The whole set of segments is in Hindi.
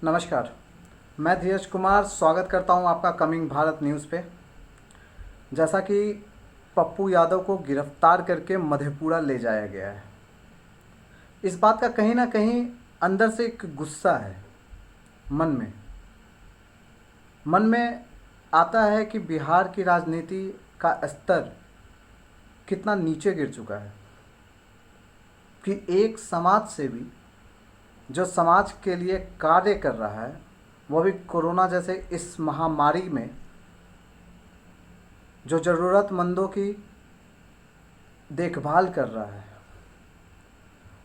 नमस्कार। मैं धीरज कुमार स्वागत करता हूं आपका कमिंग भारत न्यूज़ पे। जैसा कि पप्पू यादव को गिरफ्तार करके मधेपुरा ले जाया गया है, इस बात का कहीं ना कहीं अंदर से एक गुस्सा है मन में आता है कि बिहार की राजनीति का स्तर कितना नीचे गिर चुका है कि एक समाज सेवी जो समाज के लिए कार्य कर रहा है, वो भी कोरोना जैसे इस महामारी में जो ज़रूरतमंदों की देखभाल कर रहा है,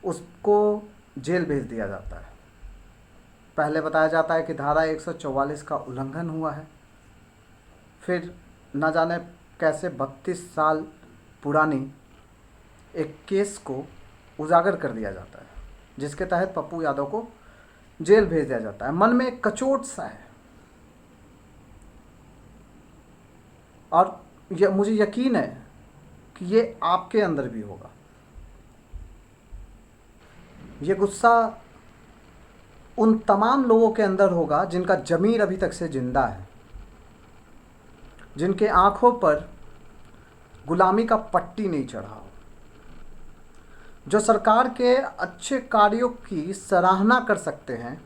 उसको जेल भेज दिया जाता है। पहले बताया जाता है कि धारा 144 का उल्लंघन हुआ है, फिर न जाने कैसे 32 साल पुरानी एक केस को उजागर कर दिया जाता है, जिसके तहत पप्पू यादव को जेल भेज दिया जाता है। मन में एक कचोट सा है और मुझे यकीन है कि ये आपके अंदर भी होगा। ये गुस्सा उन तमाम लोगों के अंदर होगा जिनका ज़मीर अभी तक से जिंदा है, जिनके आंखों पर गुलामी का पट्टी नहीं चढ़ा हो, जो सरकार के अच्छे कार्यों की सराहना कर सकते हैं,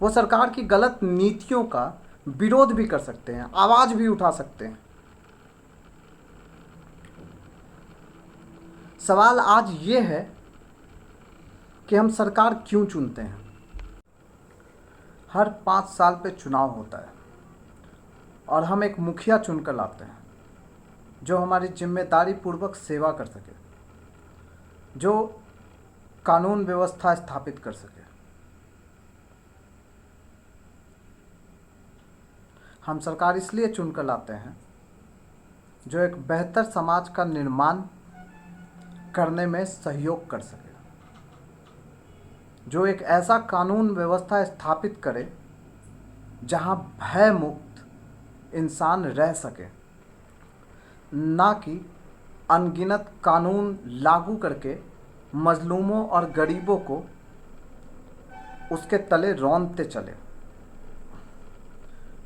वो सरकार की गलत नीतियों का विरोध भी कर सकते हैं, आवाज़ भी उठा सकते हैं। सवाल आज ये है कि हम सरकार क्यों चुनते हैं। हर 5 साल पे चुनाव होता है और हम एक मुखिया चुनकर लाते हैं जो हमारी जिम्मेदारी पूर्वक सेवा कर सके, जो कानून व्यवस्था स्थापित कर सके। हम सरकार इसलिए चुनकर लाते हैं जो एक बेहतर समाज का निर्माण करने में सहयोग कर सके, जो एक ऐसा कानून व्यवस्था स्थापित करे जहां भय मुक्त इंसान रह सके, ना कि अनगिनत कानून लागू करके मजलूमों और गरीबों को उसके तले रौंदते चले,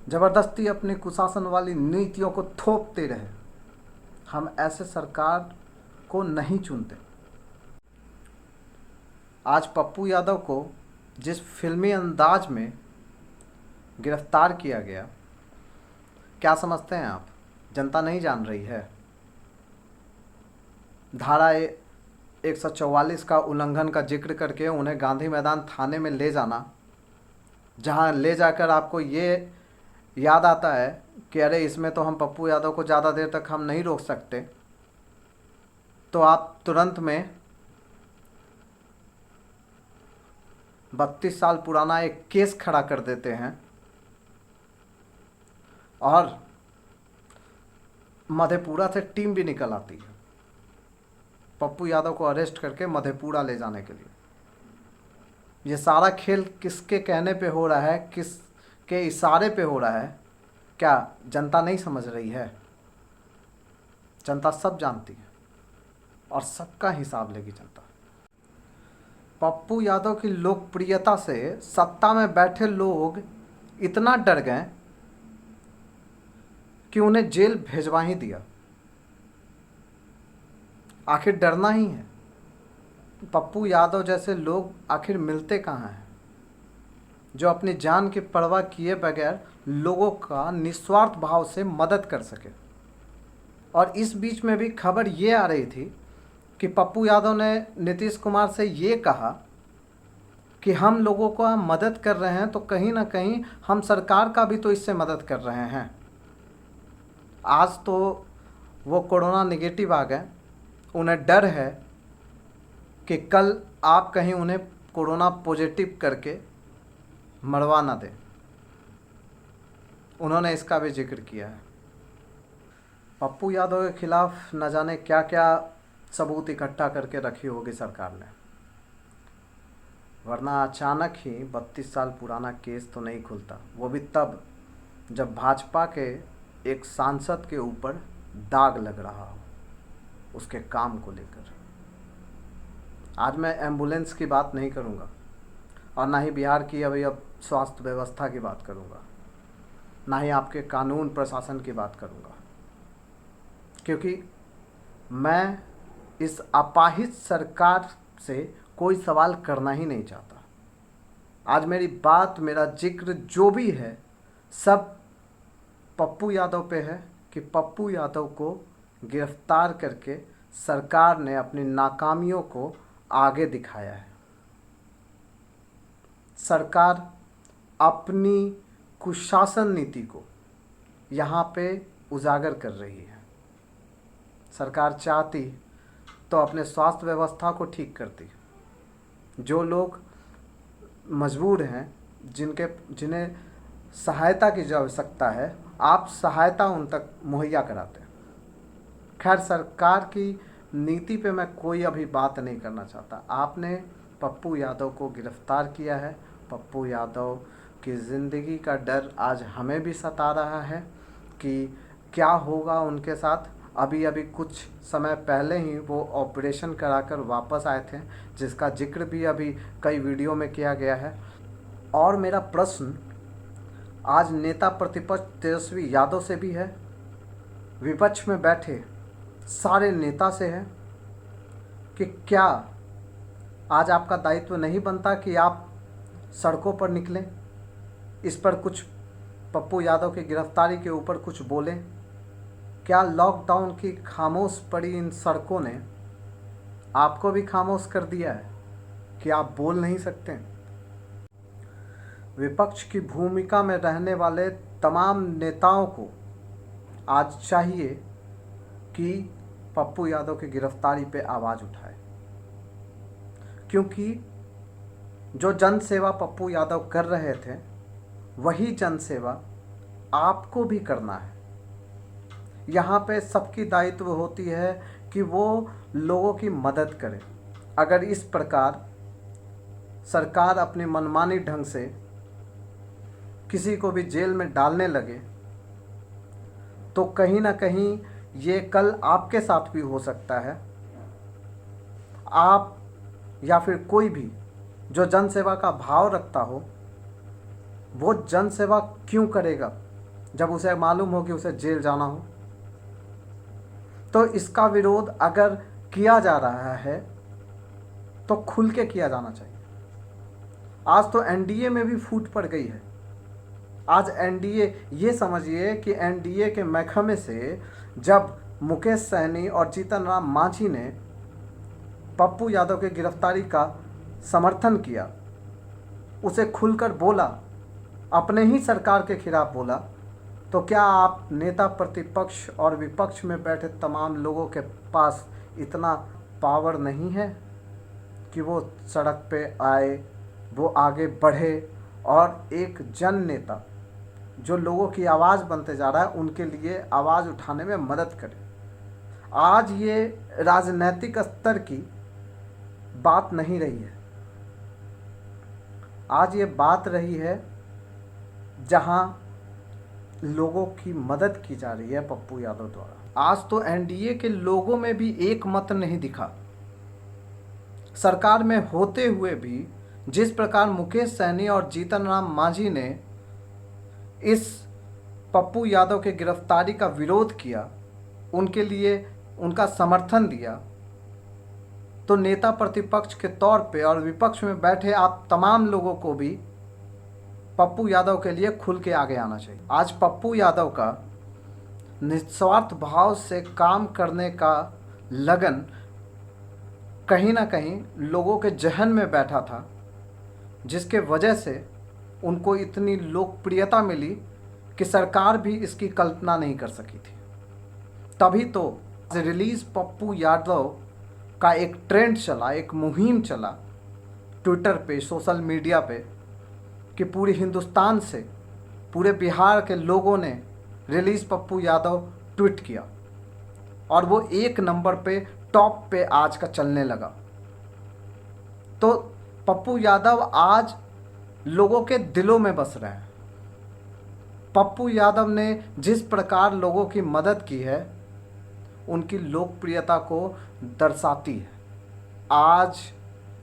ज़बरदस्ती अपनी कुशासन वाली नीतियों को थोपते रहे। हम ऐसे सरकार को नहीं चुनते। आज पप्पू यादव को जिस फिल्मी अंदाज में गिरफ्तार किया गया, क्या समझते हैं आप? जनता नहीं जान रही है। धारा 144 का उल्लंघन का जिक्र करके उन्हें गांधी मैदान थाने में ले जाना, जहां ले जाकर आपको ये याद आता है कि अरे इसमें तो हम पप्पू यादव को ज़्यादा देर तक हम नहीं रोक सकते, तो आप तुरंत में 32 साल पुराना एक केस खड़ा कर देते हैं और मधेपुरा से टीम भी निकल आती है पप्पू यादव को अरेस्ट करके मधेपुरा ले जाने के लिए। ये सारा खेल किसके कहने पे हो रहा है, किसके इशारे पे हो रहा है? क्या जनता नहीं समझ रही है? जनता सब जानती है और सबका हिसाब लेगी जनता। पप्पू यादव की लोकप्रियता से सत्ता में बैठे लोग इतना डर गए कि उन्हें जेल भेजवा ही दिया। आखिर डरना ही है। पप्पू यादव जैसे लोग आखिर मिलते कहाँ हैं, जो अपनी जान की परवाह किए बगैर लोगों का निस्वार्थ भाव से मदद कर सके। और इस बीच में भी खबर ये आ रही थी कि पप्पू यादव ने नीतीश कुमार से ये कहा कि हम लोगों को मदद कर रहे हैं तो कहीं ना कहीं हम सरकार का भी तो इससे मदद कर रहे हैं। आज तो वो कोरोना नेगेटिव आ गए, उन्हें डर है कि कल आप कहीं उन्हें कोरोना पॉजिटिव करके मरवा ना दें। उन्होंने इसका भी जिक्र किया है। पप्पू यादव के खिलाफ न जाने क्या क्या सबूत इकट्ठा करके रखी होगी सरकार ने, वरना अचानक ही 32 साल पुराना केस तो नहीं खुलता, वो भी तब जब भाजपा के एक सांसद के ऊपर दाग लग रहा हो उसके काम को लेकर। आज मैं एम्बुलेंस की बात नहीं करूंगा और ना ही बिहार की अभी अब स्वास्थ्य व्यवस्था की बात करूँगा, ना ही आपके कानून प्रशासन की बात करूँगा, क्योंकि मैं इस अपाहिज सरकार से कोई सवाल करना ही नहीं चाहता। आज मेरी बात, मेरा जिक्र जो भी है सब पप्पू यादव पे है कि पप्पू यादव को गिरफ्तार करके सरकार ने अपनी नाकामियों को आगे दिखाया है। सरकार अपनी कुशासन नीति को यहाँ पे उजागर कर रही है। सरकार चाहती तो अपने स्वास्थ्य व्यवस्था को ठीक करती। जो लोग मजबूर हैं, जिन्हें सहायता की आवश्यकता है, आप सहायता उन तक मुहैया कराते हैं। खैर, सरकार की नीति पे मैं कोई अभी बात नहीं करना चाहता। आपने पप्पू यादव को गिरफ्तार किया है। पप्पू यादव की ज़िंदगी का डर आज हमें भी सता रहा है कि क्या होगा उनके साथ। अभी कुछ समय पहले ही वो ऑपरेशन कराकर वापस आए थे, जिसका जिक्र भी अभी कई वीडियो में किया गया है। और मेरा प्रश्न आज नेता प्रतिपक्ष तेजस्वी यादव से भी है, विपक्ष में बैठे सारे नेता से है कि क्या आज आपका दायित्व नहीं बनता कि आप सड़कों पर निकलें, इस पर कुछ पप्पू यादव की गिरफ्तारी के ऊपर कुछ बोलें। क्या लॉकडाउन की खामोश पड़ी इन सड़कों ने आपको भी खामोश कर दिया है कि आप बोल नहीं सकते? विपक्ष की भूमिका में रहने वाले तमाम नेताओं को आज चाहिए कि पप्पू यादव की गिरफ्तारी पे आवाज़ उठाए, क्योंकि जो जनसेवा पप्पू यादव कर रहे थे वही जनसेवा आपको भी करना है। यहाँ पे सबकी दायित्व होती है कि वो लोगों की मदद करे। अगर इस प्रकार सरकार अपनी मनमानी ढंग से किसी को भी जेल में डालने लगे तो कहीं ना कहीं ये कल आपके साथ भी हो सकता है। आप या फिर कोई भी जो जनसेवा का भाव रखता हो, वो जनसेवा क्यों करेगा जब उसे मालूम हो कि उसे जेल जाना हो? तो इसका विरोध अगर किया जा रहा है तो खुल के किया जाना चाहिए। आज तो एनडीए में भी फूट पड़ गई है। आज एनडीए, ये समझिए कि एनडीए के महकमे से जब मुकेश सहनी और जीतन राम मांझी ने पप्पू यादव के गिरफ्तारी का समर्थन किया, उसे खुलकर बोला, अपने ही सरकार के खिलाफ बोला, तो क्या आप नेता प्रतिपक्ष और विपक्ष में बैठे तमाम लोगों के पास इतना पावर नहीं है कि वो सड़क पे आए, वो आगे बढ़े और एक जन नेता जो लोगों की आवाज़ बनते जा रहा है उनके लिए आवाज़ उठाने में मदद करे? आज ये राजनीतिक स्तर की बात नहीं रही है। आज ये बात रही है जहां लोगों की मदद की जा रही है पप्पू यादव द्वारा। आज तो एनडीए के लोगों में भी एक मत नहीं दिखा। सरकार में होते हुए भी जिस प्रकार मुकेश सहनी और जीतन राम मांझी ने इस पप्पू यादव के गिरफ्तारी का विरोध किया, उनके लिए उनका समर्थन दिया, तो नेता प्रतिपक्ष के तौर पे और विपक्ष में बैठे आप तमाम लोगों को भी पप्पू यादव के लिए खुल के आगे आना चाहिए। आज पप्पू यादव का निस्वार्थ भाव से काम करने का लगन कहीं ना कहीं लोगों के जहन में बैठा था, जिसके वजह से उनको इतनी लोकप्रियता मिली कि सरकार भी इसकी कल्पना नहीं कर सकी थी। तभी तो रिलीज पप्पू यादव का एक ट्रेंड चला, एक मुहिम चला ट्विटर पे, सोशल मीडिया पे, कि पूरे हिंदुस्तान से, पूरे बिहार के लोगों ने रिलीज पप्पू यादव ट्वीट किया और वो एक नंबर पे, टॉप पे आज का चलने लगा। तो पप्पू यादव आज लोगों के दिलों में बस रहे हैं। पप्पू यादव ने जिस प्रकार लोगों की मदद की है, उनकी लोकप्रियता को दर्शाती है। आज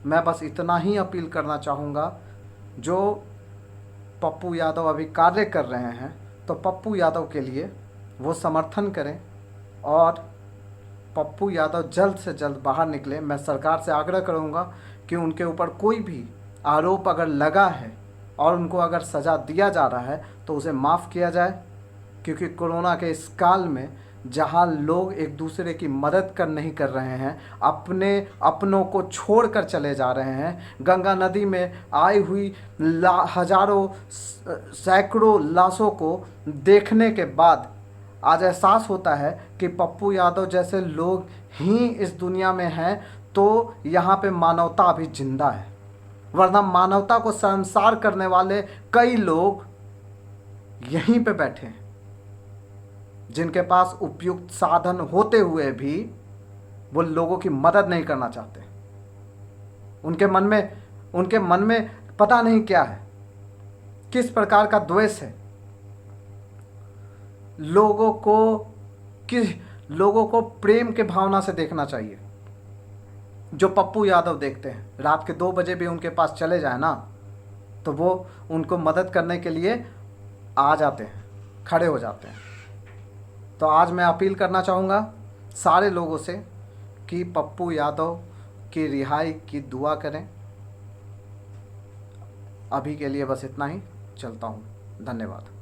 मैं बस इतना ही अपील करना चाहूँगा जो पप्पू यादव अभी कार्य कर रहे हैं, तो पप्पू यादव के लिए वो समर्थन करें और पप्पू यादव जल्द से जल्द बाहर निकले। मैं सरकार से आग्रह करूंगा कि उनके ऊपर कोई भी आरोप अगर लगा है और उनको अगर सज़ा दिया जा रहा है तो उसे माफ़ किया जाए, क्योंकि कोरोना के इस काल में जहां लोग एक दूसरे की मदद नहीं कर रहे हैं, अपनों को छोड़कर चले जा रहे हैं। गंगा नदी में आई हुई हजारों सैकड़ों लाशों को देखने के बाद आज एहसास होता है कि पप्पू यादव जैसे लोग ही इस दुनिया में हैं, तो यहाँ पे मानवता अभी जिंदा है। वरना मानवता को शर्मसार करने वाले कई लोग यहीं पे बैठे हैं, जिनके पास उपयुक्त साधन होते हुए भी वो लोगों की मदद नहीं करना चाहते। उनके मन में पता नहीं क्या है, किस प्रकार का द्वेष है। लोगों को प्रेम के भावना से देखना चाहिए। जो पप्पू यादव देखते हैं, रात के 2 बजे भी उनके पास चले जाए ना, तो वो उनको मदद करने के लिए आ जाते हैं, खड़े हो जाते हैं। तो आज मैं अपील करना चाहूँगा सारे लोगों से कि पप्पू यादव की रिहाई की दुआ करें। अभी के लिए बस इतना ही, चलता हूँ। धन्यवाद।